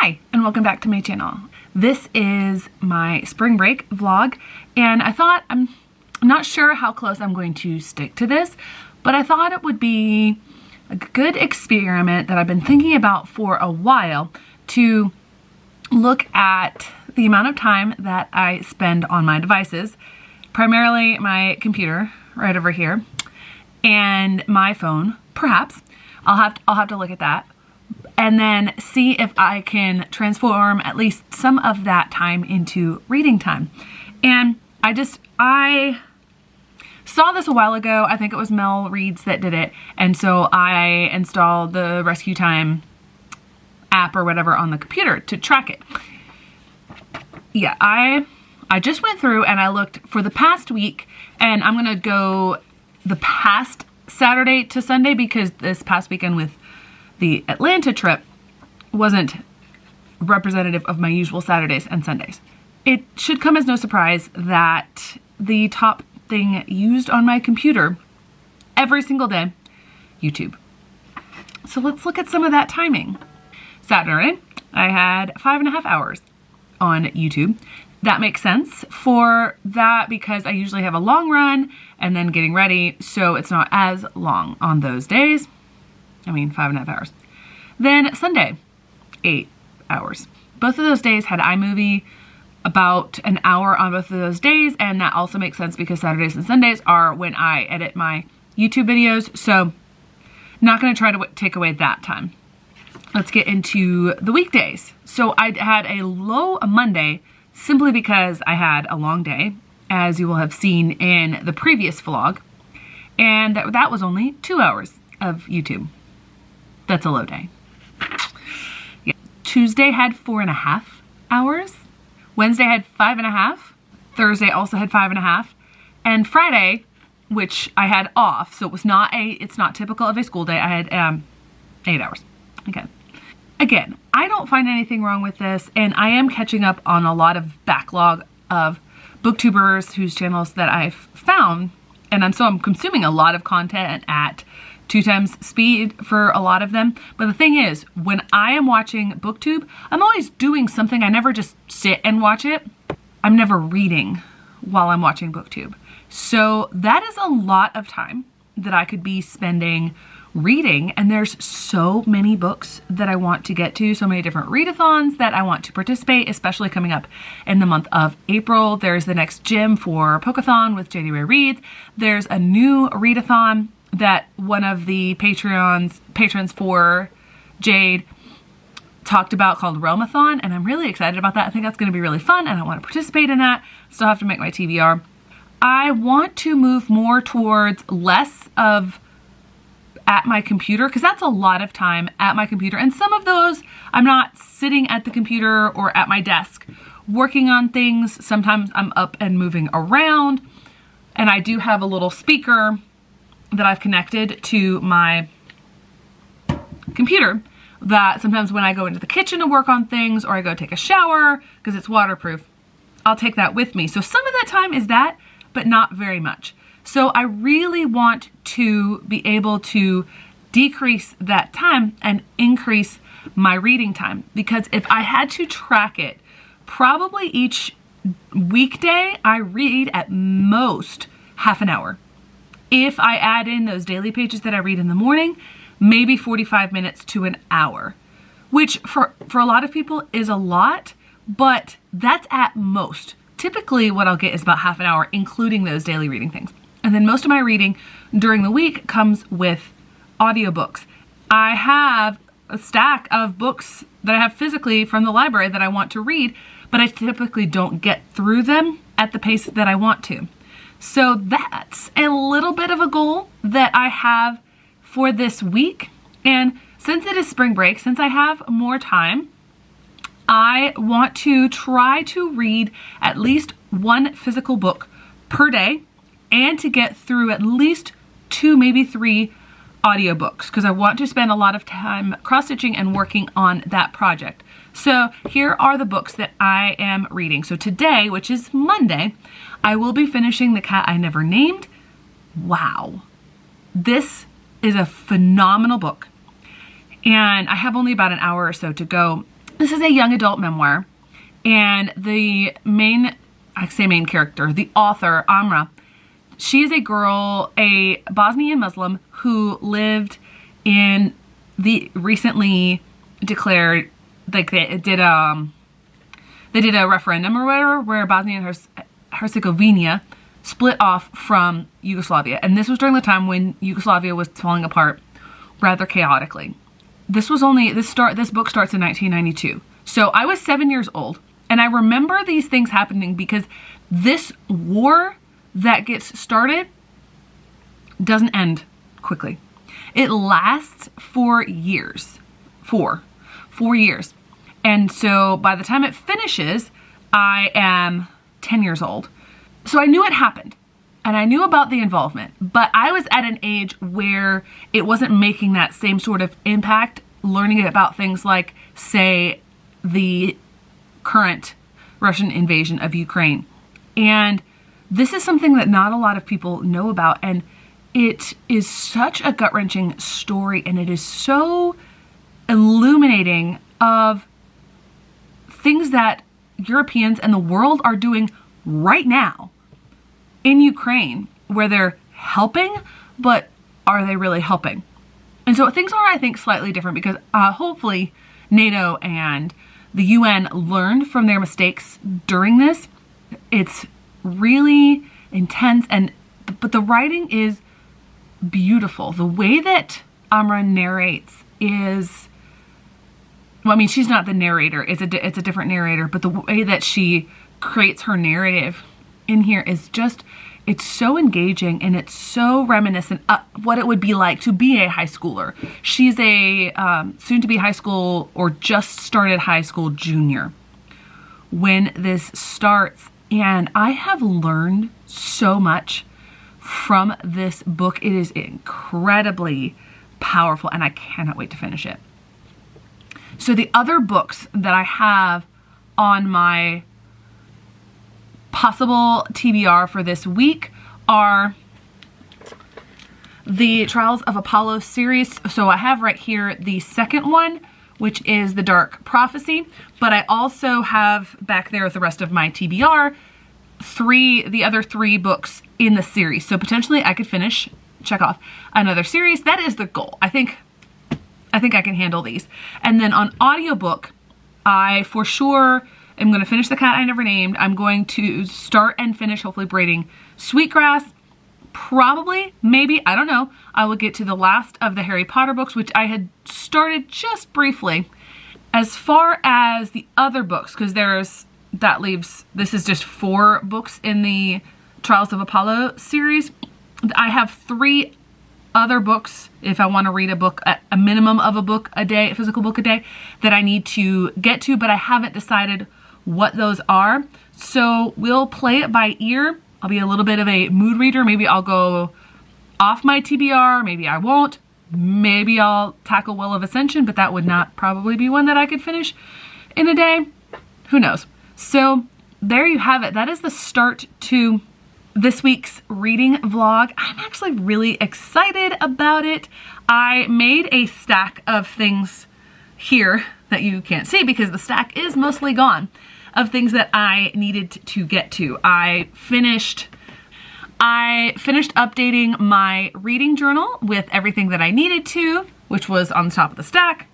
Hi, and welcome back to my channel. This is my spring break vlog, and I thought, I'm not sure how close I'm going to stick to this, but I thought it would be a good experiment that I've been thinking about for a while to look at the amount of time that I spend on my devices, primarily my computer right over here, and my phone, perhaps. I'll have to look at that. And then see if I can transform at least some of that time into reading time. And I saw this a while ago. I think it was Mel Reads that did it. And so I installed the Rescue Time app or whatever on the computer to track it. Yeah, I just went through and I looked for the past week, and I'm gonna go the past Saturday to Sunday because this past weekend with the Atlanta trip wasn't representative of my usual Saturdays and Sundays. It should come as no surprise that the top thing used on my computer every single day, YouTube. So let's look at some of that timing. Saturday, I had 5.5 hours on YouTube. That makes sense for that because I usually have a long run and then getting ready, so it's not as long on those days. 5.5 hours. Then Sunday, 8 hours. Both of those days had iMovie, about an hour on both of those days, and that also makes sense because Saturdays and Sundays are when I edit my YouTube videos, so not going to try to take away that time. Let's get into the weekdays. So I had a low Monday simply because I had a long day, as you will have seen in the previous vlog, and that was only 2 hours of YouTube. That's a low day. Yeah. Tuesday had 4.5 hours. Wednesday had 5.5. Thursday also had 5.5. And Friday, which I had off, so it's not typical of a school day. I had 8 hours. Okay. Again, I don't find anything wrong with this, and I am catching up on a lot of backlog of booktubers whose channels that I've found, and I'm consuming a lot of content at 2 times speed for a lot of them. But the thing is, when I am watching booktube, I'm always doing something. I never just sit and watch it. I'm never reading while I'm watching booktube. So that is a lot of time that I could be spending reading, and there's so many books that I want to get to, so many different readathons that I want to participate, especially coming up in the month of April. There's the next gym for Pokeathon with January Reads. There's a new readathon that one of the patrons for Jade talked about called Realmathon, and I'm really excited about that. I think that's going to be really fun, and I want to participate in that. Still have to make my TBR. I want to move more towards less of at my computer, because that's a lot of time at my computer, and some of those I'm not sitting at the computer or at my desk working on things. Sometimes I'm up and moving around, and I do have a little speaker that I've connected to my computer that sometimes when I go into the kitchen to work on things or I go take a shower because it's waterproof, I'll take that with me. So some of that time is that, but not very much. So I really want to be able to decrease that time and increase my reading time, because if I had to track it, probably each weekday I read at most half an hour. If I add in those daily pages that I read in the morning, maybe 45 minutes to an hour, which for a lot of people is a lot, but that's at most. Typically what I'll get is about half an hour, including those daily reading things. And then most of my reading during the week comes with audiobooks. I have a stack of books that I have physically from the library that I want to read, but I typically don't get through them at the pace that I want to. So that's a little bit of a goal that I have for this week. And since it is spring break, since I have more time, I want to try to read at least one physical book per day and to get through at least 2, maybe 3 audiobooks, because I want to spend a lot of time cross-stitching and working on that project. So here are the books that I am reading. So today, which is Monday, I will be finishing The Cat I Never Named. Wow. This is a phenomenal book. And I have only about an hour or so to go. This is a young adult memoir, and the main character, the author, Amra, she is a girl, a Bosnian Muslim who lived in the recently declared, like they did a referendum or whatever, where Bosnia and Herzegovina split off from Yugoslavia. And this was during the time when Yugoslavia was falling apart rather chaotically. This book starts in 1992. So I was 7 years old, and I remember these things happening because this war that gets started doesn't end quickly. It lasts for years. 4 years. And so by the time it finishes, I am 10 years old. So I knew it happened, and I knew about the involvement, but I was at an age where it wasn't making that same sort of impact, learning about things like, say, the current Russian invasion of Ukraine. And this is something that not a lot of people know about, and it is such a gut-wrenching story, and it is so illuminating of things that Europeans and the world are doing right now in Ukraine, where they're helping, but are they really helping? And so things are, I think, slightly different because hopefully NATO and the UN learned from their mistakes during this. It's really intense, but the writing is beautiful. The way that Amra narrates is, well, I mean, she's not the narrator. It's a different narrator, but the way that she creates her narrative in here is just, it's so engaging, and it's so reminiscent of what it would be like to be a high schooler. She's a soon-to-be high school or just started high school junior when this starts, and I have learned so much from this book. It is incredibly powerful, and I cannot wait to finish it. So the other books that I have on my possible TBR for this week are the Trials of Apollo series. So I have right here the second one, which is The Dark Prophecy, but I also have back there with the rest of my TBR the other 3 books in the series. So potentially I could check off another series. That is the goal. I think I can handle these. And then on audiobook, I for sure am going to finish The Cat I Never Named. I'm going to start and finish, hopefully, Braiding Sweetgrass. Probably, maybe, I don't know, I will get to the last of the Harry Potter books, which I had started just briefly. As far as the other books, because this is just 4 books in the Trials of Apollo series. I have 3 other books, if I want to read a book, a minimum of a book a day, a physical book a day, that I need to get to, but I haven't decided what those are. So we'll play it by ear. I'll be a little bit of a mood reader. Maybe I'll go off my TBR, maybe I won't. Maybe I'll tackle Well of Ascension, but that would not probably be one that I could finish in a day. Who knows? So there you have it. That is the start to this week's reading vlog. I'm actually really excited about it. I made a stack of things here that you can't see because the stack is mostly gone, of things that I needed to get to. I finished updating my reading journal with everything that I needed to, which was on the top of the stack.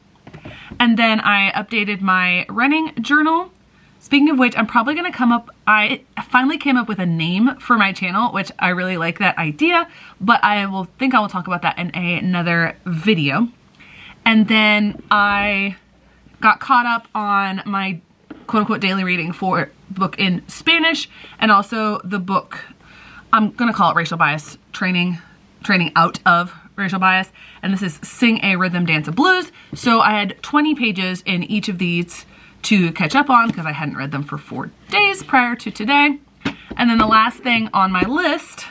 And then I updated my running journal. Speaking of which, I'm probably going to I finally came up with a name for my channel, which I really like that idea, but I will talk about that in another video. And then I got caught up on my quote-unquote daily reading for the book in Spanish, and also the book, I'm going to call it Racial Bias Training Out of Racial Bias, and this is Sing a Rhythm, Dance a Blues. So I had 20 pages in each of these to catch up on because I hadn't read them for 4 days prior to today. And then the last thing on my list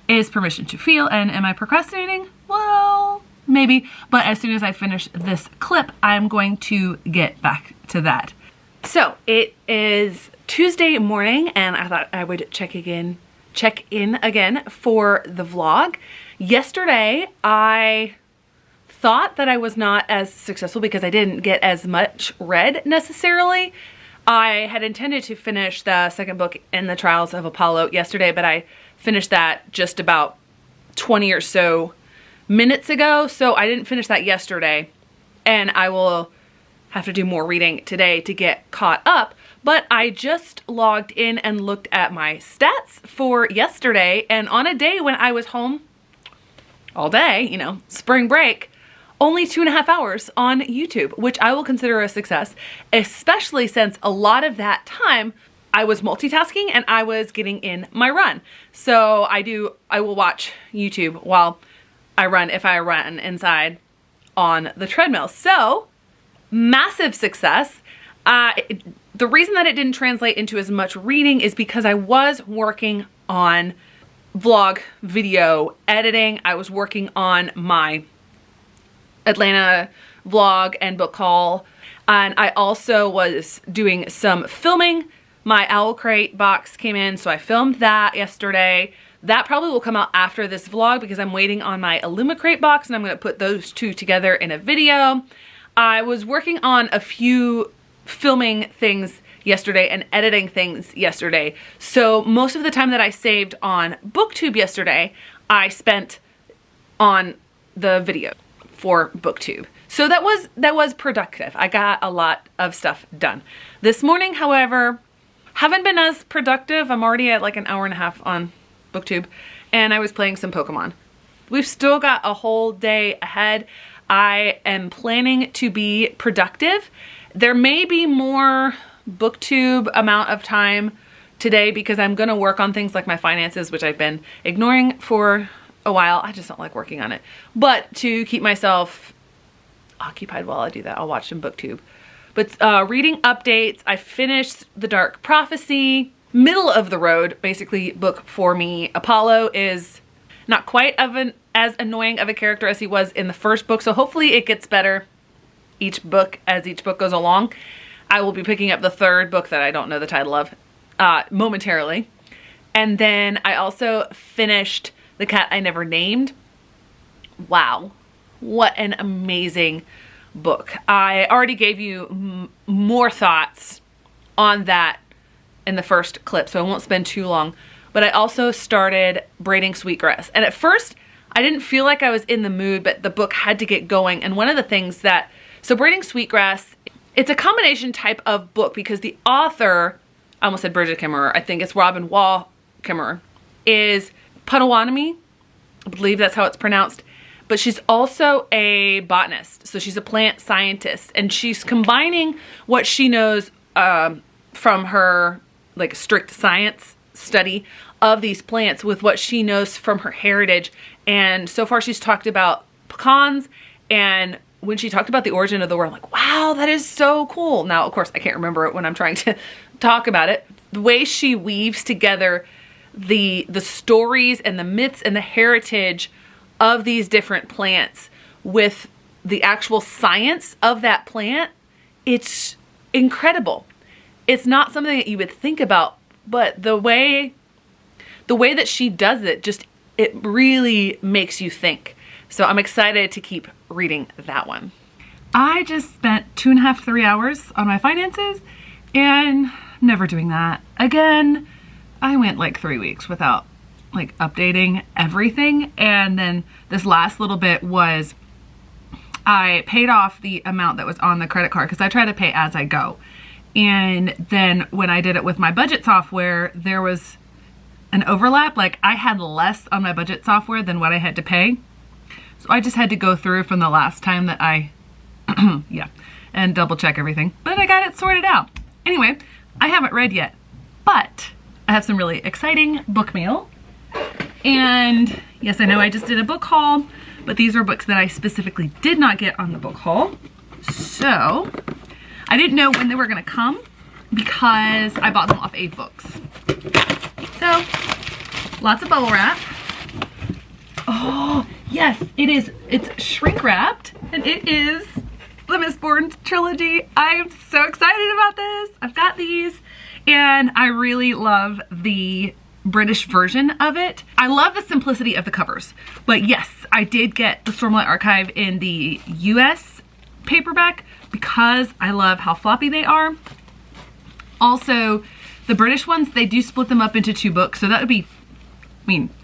is Permission to Feel. And am I procrastinating? Well, maybe. But as soon as I finish this clip, I'm going to get back to that. So it is Tuesday morning, and I thought I would check in again for the vlog. Yesterday, I thought that I was not as successful because I didn't get as much read necessarily. I had intended to finish the second book in the Trials of Apollo yesterday, but I finished that just about 20 or so minutes ago, so I didn't finish that yesterday, and I will have to do more reading today to get caught up. But I just logged in and looked at my stats for yesterday, and on a day when I was home all day, you know, spring break, only 2.5 hours on YouTube, which I will consider a success, especially since a lot of that time I was multitasking and I was getting in my run. So I will watch YouTube while I run if I run inside on the treadmill. So massive success. The reason that it didn't translate into as much reading is because I was working on vlog video editing. I was working on my Atlanta vlog and book haul, and I also was doing some filming. My Owl Crate box came in, so I filmed that yesterday. That probably will come out after this vlog because I'm waiting on my Illumicrate box, and I'm going to put those two together in a video. I was working on a few filming things yesterday and editing things yesterday. So most of the time that I saved on BookTube yesterday, I spent on the video for BookTube. So that was productive. I got a lot of stuff done. This morning, however, haven't been as productive. I'm already at like an hour and a half on BookTube, and I was playing some Pokemon. We've still got a whole day ahead. I am planning to be productive. There may be more BookTube amount of time today because I'm gonna work on things like my finances, which I've been ignoring for a while. I just don't like working on it. But to keep myself occupied while I do that, I'll watch some BookTube. But reading updates, I finished The Dark Prophecy. Middle of the road, basically, book for me. Apollo is not quite as annoying of a character as he was in the first book, so hopefully it gets better as each book goes along. I will be picking up the third book that I don't know the title of momentarily. And then I also finished The Cat I Never Named. Wow, what an amazing book. I already gave you more thoughts on that in the first clip, so I won't spend too long. But I also started Braiding Sweetgrass. And at first, I didn't feel like I was in the mood, but the book had to get going. And one of the things so Braiding Sweetgrass, it's a combination type of book because the author, I almost said Bridget Kimmerer, I think it's Robin Wall Kimmerer, is Potawatomi. I believe that's how it's pronounced. But she's also a botanist. So she's a plant scientist. And she's combining what she knows from her like strict science study of these plants with what she knows from her heritage. And so far she's talked about pecans, and when she talked about the origin of the word, I'm like, wow, that is so cool. Now, of course, I can't remember it when I'm trying to talk about it. The way she weaves together the stories and the myths and the heritage of these different plants with the actual science of that plant, it's incredible. It's not something that you would think about, but the way that she does it, it really makes you think. So I'm excited to keep reading that one. I just spent 2.5, 3 hours on my finances and never doing that again. I went like 3 weeks without like updating everything. And then this last little bit was I paid off the amount that was on the credit card because I try to pay as I go. And then when I did it with my budget software, there was an overlap. Like I had less on my budget software than what I had to pay. So I just had to go through from the last time that I, and double check everything. But I got it sorted out. Anyway, I haven't read yet, but I have some really exciting book mail. And yes, I know I just did a book haul, but these were books that I specifically did not get on the book haul. So I didn't know when they were gonna come because I bought them off Aid Books. So lots of bubble wrap. Oh yes, it's shrink wrapped, and it is the Mistborn trilogy. I'm so excited about this. I've got these, and I really love the British version of it. I love the simplicity of the covers, but yes, I did get the Stormlight Archive in the US paperback because I love how floppy they are. Also, the British ones, they do split them up into 2 books, so that would be,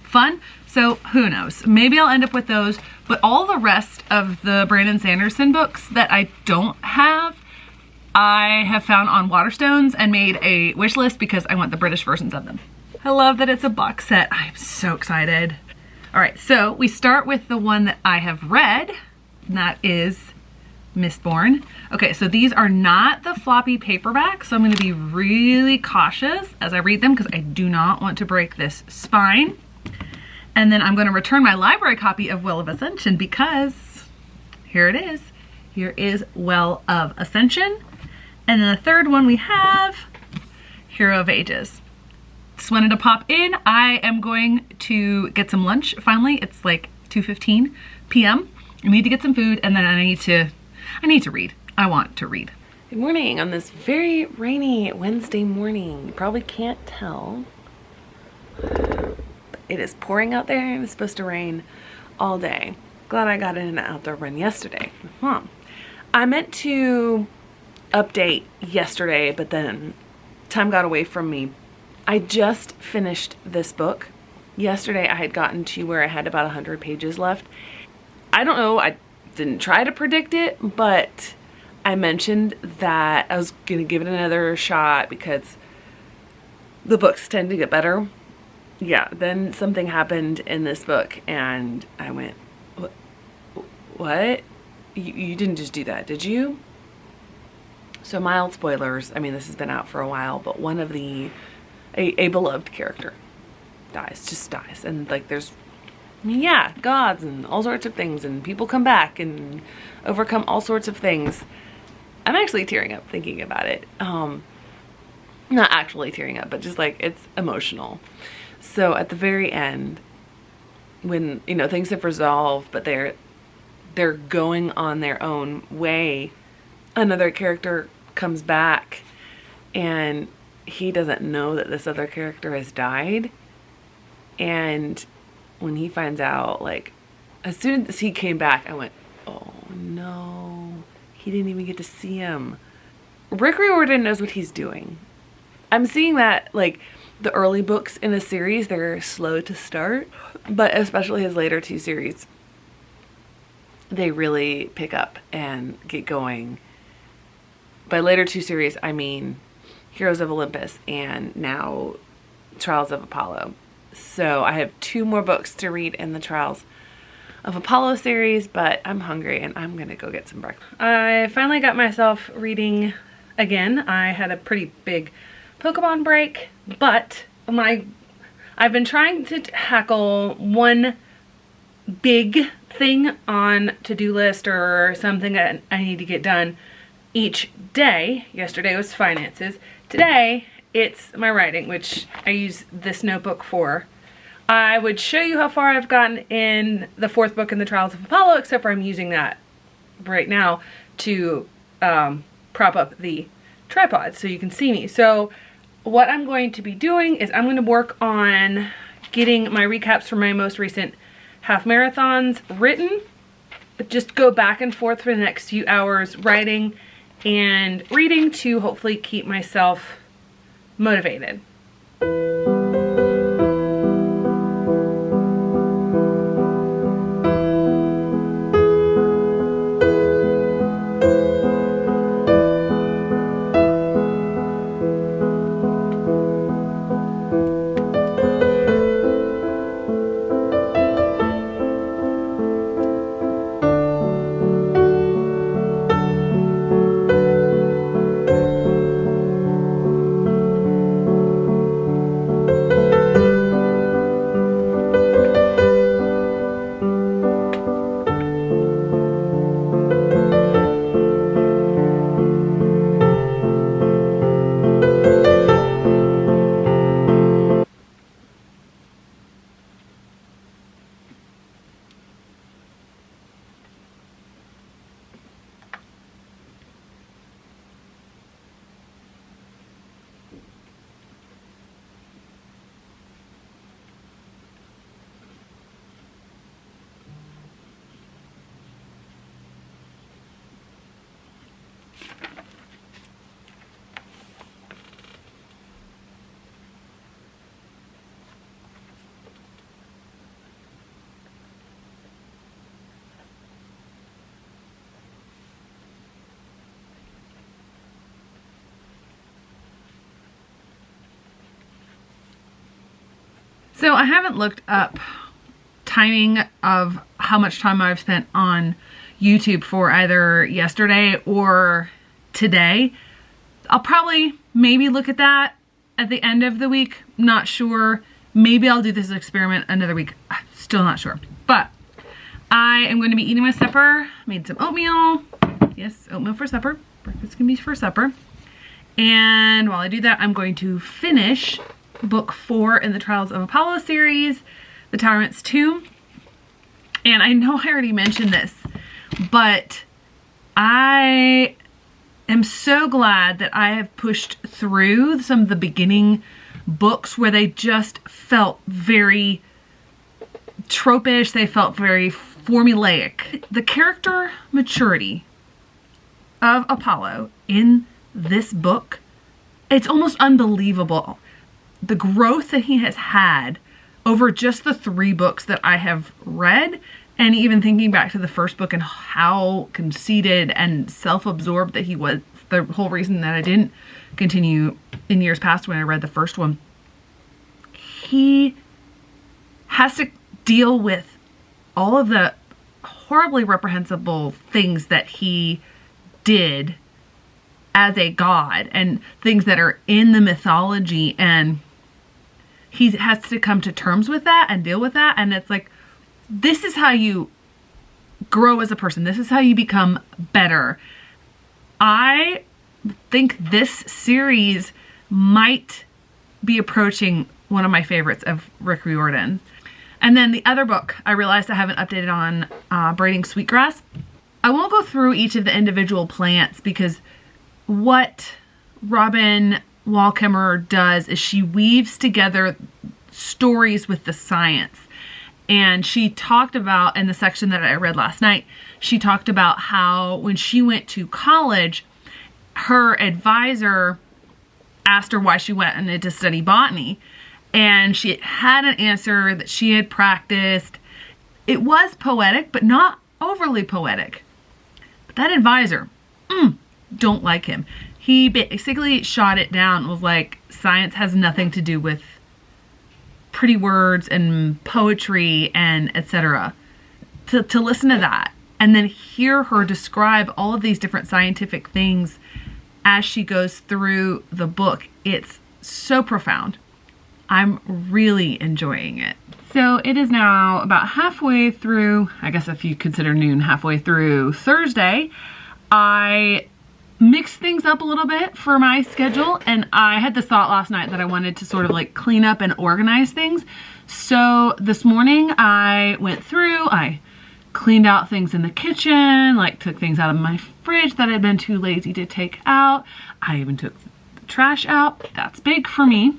fun. So who knows? Maybe I'll end up with those, but all the rest of the Brandon Sanderson books that I don't have, I have found on Waterstones and made a wish list because I want the British versions of them. I love that it's a box set. I'm so excited. All right, so we start with the one that I have read, and that is Mistborn. Okay, so these are not the floppy paperback, so I'm going to be really cautious as I read them because I do not want to break this spine. And then I'm going to return my library copy of Well of Ascension because here it is. Here is Well of Ascension. And then the third one we have Hero of Ages. Just wanted to pop in. I am going to get some lunch finally. It's like 2:15 p.m. I need to get some food and then I need to read. I want to read. Good morning on this very rainy Wednesday morning. You probably can't tell. It is pouring out there and it's supposed to rain all day. Glad I got in an outdoor run yesterday. I meant to update yesterday, but then time got away from me. I just finished this book. Yesterday I had gotten to where I had about 100 pages left. I don't know, I didn't try to predict it, but I mentioned that I was gonna give it another shot because the books tend to get better. Yeah, then something happened in this book and I went, what? You didn't just do that, did you? So mild spoilers. I mean, this has been out for a while, but one of a beloved character just dies. And like there's, yeah, gods and all sorts of things and people come back and overcome all sorts of things. I'm actually tearing up thinking about it. Not actually tearing up, but just like it's emotional. So at the very end, when, you know, things have resolved, but they're going on their own way, another character comes back and he doesn't know that this other character has died. And when he finds out, like, as soon as he came back, I went, oh no, he didn't even get to see him. Rick Riordan knows what he's doing. I'm seeing that, like, the early books in the series, they're slow to start, but especially his later 2 series, they really pick up and get going. By later 2 series, I mean Heroes of Olympus and now Trials of Apollo. So I have 2 more books to read in the Trials of Apollo series, but I'm hungry and I'm gonna go get some breakfast. I finally got myself reading again. I had a pretty big Pokemon break, but I've been trying to tackle one big thing on to-do list or something that I need to get done each day. Yesterday was finances. Today it's my writing, which I use this notebook for. I would show you how far I've gotten in the 4th book in the Trials of Apollo, except for I'm using that right now to prop up the tripod so you can see me. So what I'm going to be doing is I'm going to work on getting my recaps for my most recent half marathons written, but just go back and forth for the next few hours writing and reading to hopefully keep myself motivated. So I haven't looked up timing of how much time I've spent on YouTube for either yesterday or today. I'll probably maybe look at that at the end of the week. Not sure. Maybe I'll do this experiment another week. Still not sure. But I am going to be eating my supper. Made some oatmeal. Yes, oatmeal for supper. Breakfast can be for supper. And while I do that, I'm going to finish book 4 in the Trials of Apollo series, The Tyrant's Tomb. And I know I already mentioned this, but I am so glad that I have pushed through some of the beginning books where they just felt very tropish. They felt very formulaic. The character maturity of Apollo in this book, it's almost unbelievable. The growth that he has had over just the 3 books that I have read, and even thinking back to the first book and how conceited and self-absorbed that he was, the whole reason that I didn't continue in years past when I read the first one. He has to deal with all of the horribly reprehensible things that he did as a god and things that are in the mythology, and he has to come to terms with that and deal with that. And it's like, this is how you grow as a person. This is how you become better. I think this series might be approaching one of my favorites of Rick Riordan. And then the other book I realized I haven't updated on, Braiding Sweetgrass. I won't go through each of the individual plants because what Robin Wall Kimmerer does is she weaves together stories with the science. And she talked about, in the section that I read last night, she talked about how when she went to college, her advisor asked her why she went to study botany. And she had an answer that she had practiced. It was poetic, but not overly poetic. But that advisor, don't like him. He basically shot it down and was like, science has nothing to do with pretty words and poetry and etc. To listen to that and then hear her describe all of these different scientific things as she goes through the book, it's so profound. I'm really enjoying it. So it is now about halfway through, I guess if you consider noon, halfway through Thursday. I mixed things up a little bit for my schedule, and I had this thought last night that I wanted to sort of like clean up and organize things. So this morning I went through, I cleaned out things in the kitchen, like took things out of my fridge that I'd been too lazy to take out. I even took the trash out. That's big for me.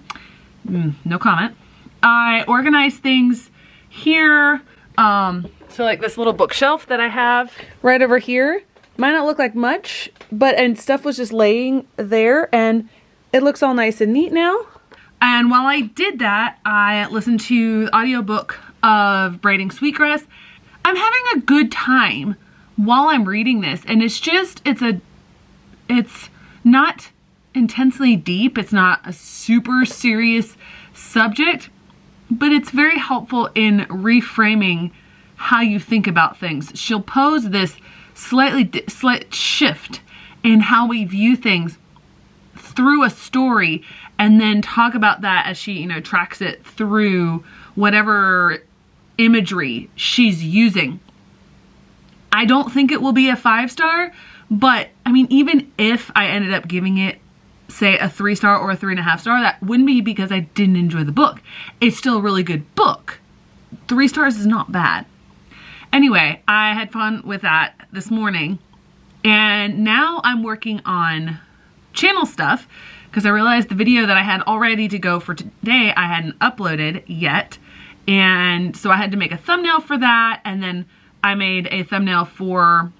No comment. I organized things here. So like this little bookshelf that I have right over here. Might not look like much, and stuff was just laying there and it looks all nice and neat now. And while I did that, I listened to the audiobook of Braiding Sweetgrass. I'm having a good time while I'm reading this, and it's not intensely deep. It's not a super serious subject, but it's very helpful in reframing how you think about things. She'll pose this slight shift in how we view things through a story and then talk about that as she, tracks it through whatever imagery she's using. I don't think it will be a 5-star, but I mean, even if I ended up giving it, say, a 3-star or a 3.5-star, that wouldn't be because I didn't enjoy the book. It's still a really good book. 3 stars is not bad. Anyway, I had fun with that this morning, and now I'm working on channel stuff because I realized the video that I had all ready to go for today I hadn't uploaded yet, and so I had to make a thumbnail for that, and then I made a thumbnail for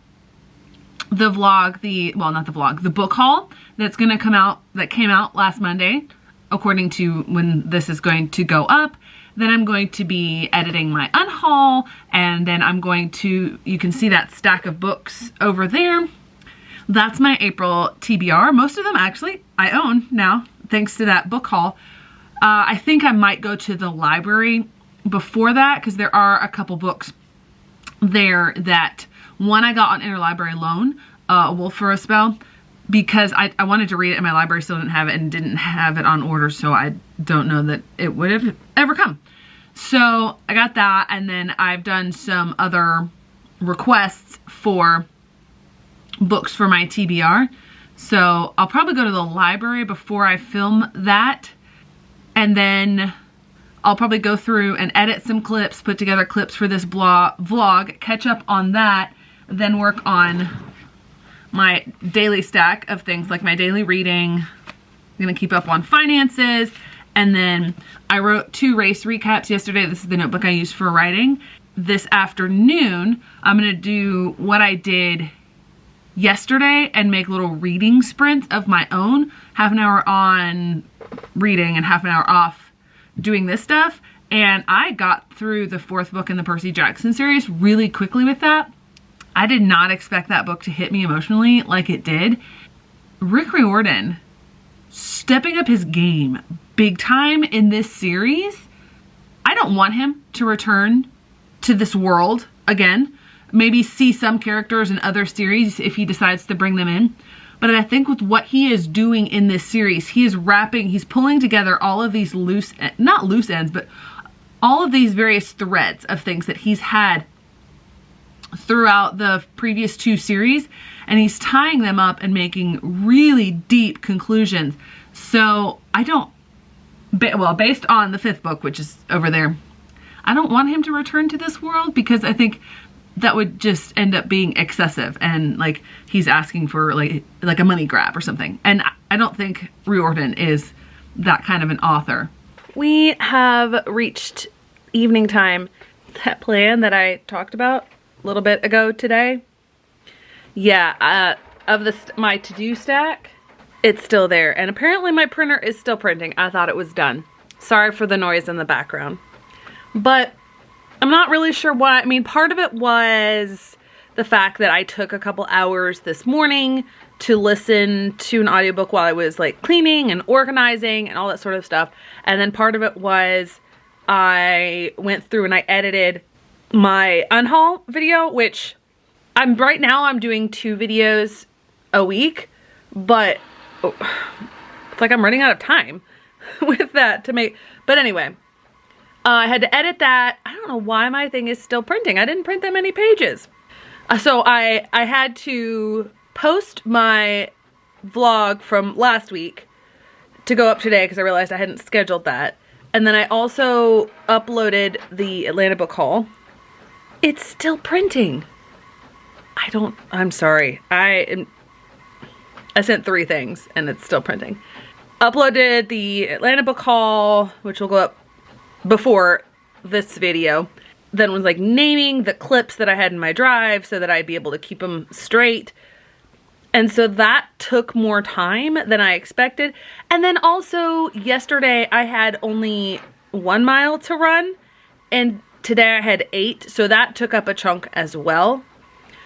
the vlog, the book haul that's gonna come out, that came out last Monday, according to when this is going to go up. Then I'm going to be editing my unhaul, and then I'm going to, you can see that stack of books over there. That's my April TBR. Most of them actually I own now, thanks to that book haul. I think I might go to the library before that, because there are a couple books there that, one I got on interlibrary loan, A Wolf for a Spell, because I wanted to read it and my library still didn't have it and didn't have it on order, so I don't know that it would have ever come. So I got that, and then I've done some other requests for books for my TBR. So I'll probably go to the library before I film that, and then I'll probably go through and edit some clips, put together clips for this vlog, catch up on that, then work on my daily stack of things like my daily reading. I'm gonna keep up on finances, and then I wrote 2 race recaps yesterday. This is the notebook I use for writing. This afternoon, I'm gonna do what I did yesterday and make little reading sprints of my own. Half an hour on reading and half an hour off doing this stuff. And I got through the 4th book in the Percy Jackson series really quickly with that. I did not expect that book to hit me emotionally like it did. Rick Riordan stepping up his game big time in this series. I don't want him to return to this world again. Maybe see some characters in other series if he decides to bring them in. But I think with what he is doing in this series, he's pulling together all of these not loose ends, but all of these various threads of things that he's had throughout the previous 2 series, and he's tying them up and making really deep conclusions. So based on the 5th book, which is over there, I don't want him to return to this world, because I think that would just end up being excessive, and like he's asking for like a money grab or something. And I don't think Riordan is that kind of an author. We have reached evening time. That plan that I talked about a little bit ago today, yeah, of my to-do stack, it's still there, and apparently my printer is still printing. I thought it was done. Sorry for the noise in the background, but I'm not really sure why. I mean, part of it was the fact that I took a couple hours this morning to listen to an audiobook while I was like cleaning and organizing and all that sort of stuff. And then part of it was I went through and I edited my unhaul video, which right now I'm doing 2 videos a week, but it's like I'm running out of time with that to make. But anyway, I had to edit that. I don't know why my thing is still printing. I didn't print that many pages. So I had to post my vlog from last week to go up today because I realized I hadn't scheduled that. And then I also uploaded the Atlanta book haul. It's still printing. I'm sorry. I sent 3 things and it's still printing. Uploaded the Atlanta book haul, which will go up before this video. Then was like naming the clips that I had in my drive so that I'd be able to keep them straight. And so that took more time than I expected. And then also yesterday I had only 1 mile to run, and today I had 8, so that took up a chunk as well.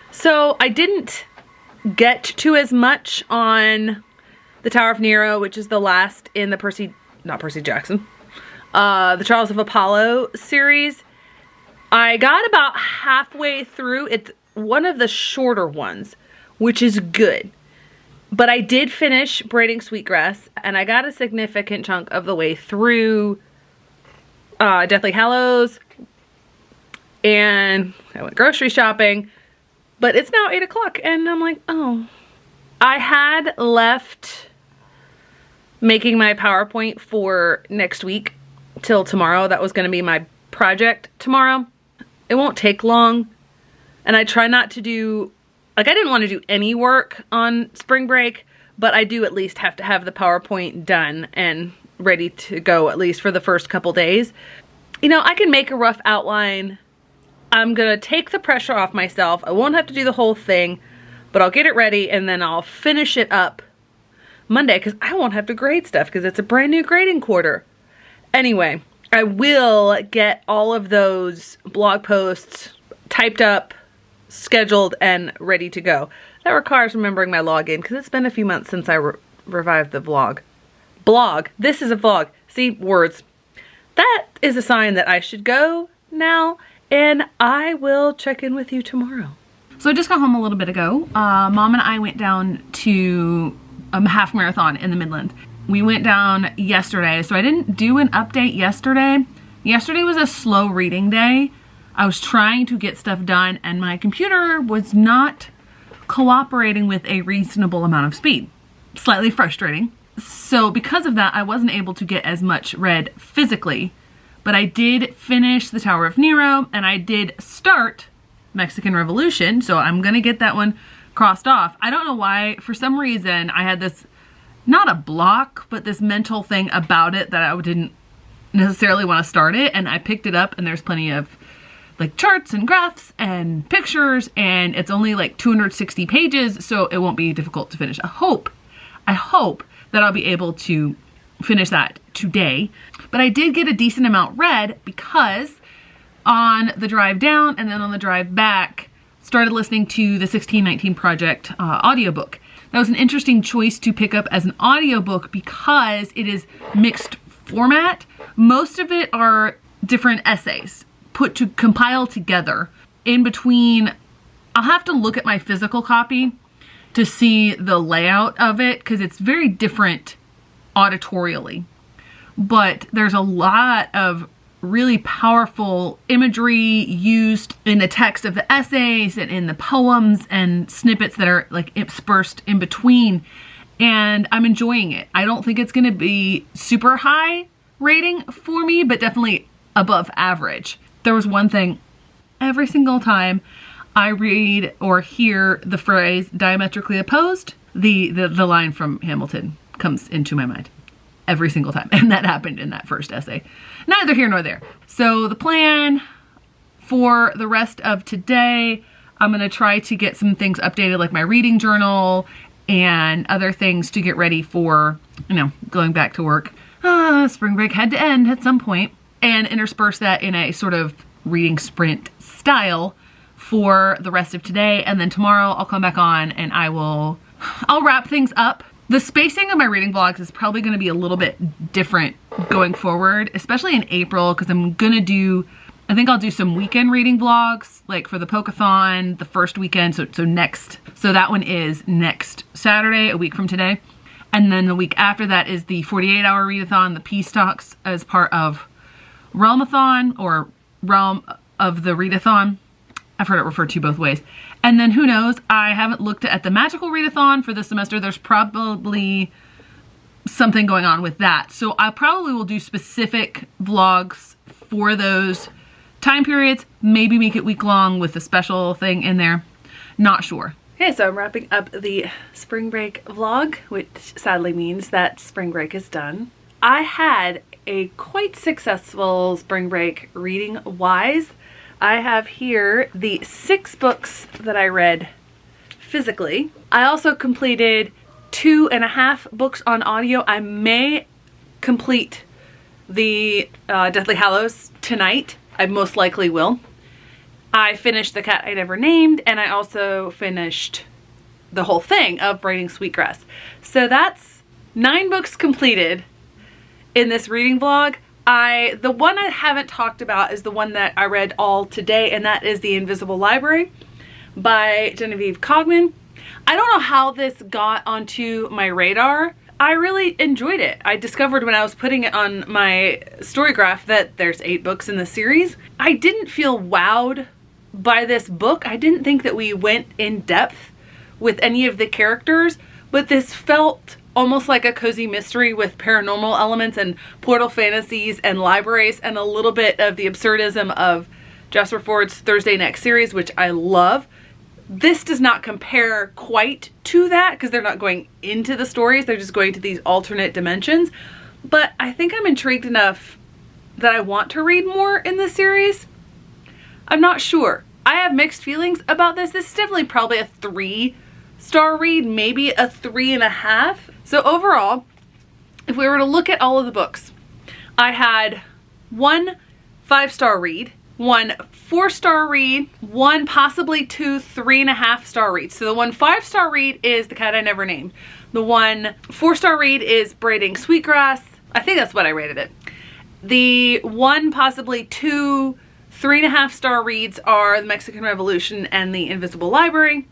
So I didn't get to as much on the Tower of Nero, which is the last in the the Trials of Apollo series. I got about halfway through. It's one of the shorter ones, which is good. But I did finish Braiding Sweetgrass, and I got a significant chunk of the way through Deathly Hallows, and I went grocery shopping. But it's now 8 o'clock, and I'm like, oh. I had left making my PowerPoint for next week till tomorrow. That was going to be my project tomorrow. It won't take long, and I try not to do, like, I didn't want to do any work on spring break, but I do at least have to have the PowerPoint done and ready to go, at least for the first couple days. You know, I can make a rough outline. I'm gonna take the pressure off myself. I won't have to do the whole thing, but I'll get it ready and then I'll finish it up Monday, because I won't have to grade stuff because it's a brand new grading quarter. Anyway, I will get all of those blog posts typed up, scheduled, and ready to go. That requires remembering my login because it's been a few months since I revived the vlog. blog. This is a vlog. See, words. That is a sign that I should go now, and I will check in with you tomorrow. So I just got home a little bit ago. Mom and I went down to a half marathon in the Midlands. We went down yesterday, so I didn't do an update yesterday. Yesterday was a slow reading day. I was trying to get stuff done and my computer was not cooperating with a reasonable amount of speed. Slightly frustrating. So because of that, I wasn't able to get as much read physically, but I did finish the Tower of Nero and I did start Mexican Revolution, so I'm gonna get that one crossed off. I don't know why, for some reason, I had this, not a block, but this mental thing about it that I didn't necessarily want to start it, and I picked it up and there's plenty of like charts and graphs and pictures, and it's only like 260 pages, so it won't be difficult to finish. I hope that I'll be able to finish that today. But I did get a decent amount read because on the drive down and then on the drive back, started listening to the 1619 Project audiobook. That was an interesting choice to pick up as an audiobook because it is mixed format. Most of it are different essays put to compile together. In between, I'll have to look at my physical copy to see the layout of it because it's very different auditorially. But there's a lot of really powerful imagery used in the text of the essays and in the poems and snippets that are like dispersed in between, and I'm enjoying it. I don't think it's going to be super high rating for me, but definitely above average. There was one thing, every single time I read or hear the phrase diametrically opposed, the line from Hamilton comes into my mind. Every single time. And that happened in that first essay. Neither here nor there. So the plan for the rest of today, I'm going to try to get some things updated like my reading journal and other things to get ready for, you know, going back to work. Spring break had to end at some point, and intersperse that in a sort of reading sprint style for the rest of today. And then tomorrow I'll come back on and I'll wrap things up. The spacing of my reading vlogs is probably going to be a little bit different going forward, especially in April, because I'm going to I think I'll do some weekend reading vlogs, like for the Pokeathon, the first weekend, so that one is next Saturday, a week from today. And then the week after that is the 48-hour readathon, the Peace Talks as part of Realmathon, or Realm of the Readathon. I've heard it referred to both ways. And then who knows, I haven't looked at the Magical Readathon for this semester. There's probably something going on with that. So I probably will do specific vlogs for those time periods. Maybe make it week long with a special thing in there. Not sure. Okay, so I'm wrapping up the spring break vlog, which sadly means that spring break is done. I had a quite successful spring break reading wise. I have here the 6 books that I read physically. I also completed 2.5 books on audio. I may complete the Deathly Hallows tonight. I most likely will. I finished The Cat I Never Named, and I also finished the whole thing of Braiding Sweetgrass. So that's 9 books completed in this reading vlog. The one I haven't talked about is the one that I read all today, and that is The Invisible Library by Genevieve Cogman. I don't know how this got onto my radar. I really enjoyed it. I discovered when I was putting it on my story graph that there's 8 books in the series. I didn't feel wowed by this book. I didn't think that we went in depth with any of the characters, but this felt almost like a cozy mystery with paranormal elements and portal fantasies and libraries and a little bit of the absurdism of Jasper Ford's Thursday Next series, which I love. This does not compare quite to that because they're not going into the stories. They're just going to these alternate dimensions. But I think I'm intrigued enough that I want to read more in this series. I'm not sure. I have mixed feelings about this. This is definitely probably a 3-star read, maybe a 3.5. So overall, if we were to look at all of the books, I had 1 5-star read 1 4-star read, 1 possibly 2 3.5-star reads. So the 1 5-star read is The Cat I Never Named. The 1 4-star read is Braiding Sweetgrass. I think that's what I rated it. The 1 possibly 2 3.5-star reads are The Mexican Revolution and The Invisible Library.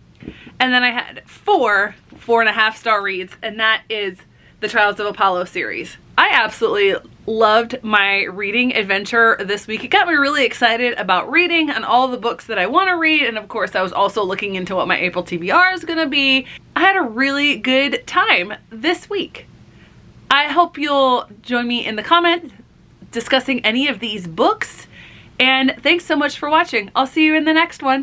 And then I had 4 4.5-star reads, and that is the Trials of Apollo series. I absolutely loved my reading adventure this week. It got me really excited about reading and all the books that I want to read, and of course I was also looking into what my April TBR is gonna be. I had a really good time this week. I hope you'll join me in the comments discussing any of these books, and thanks so much for watching. I'll see you in the next one.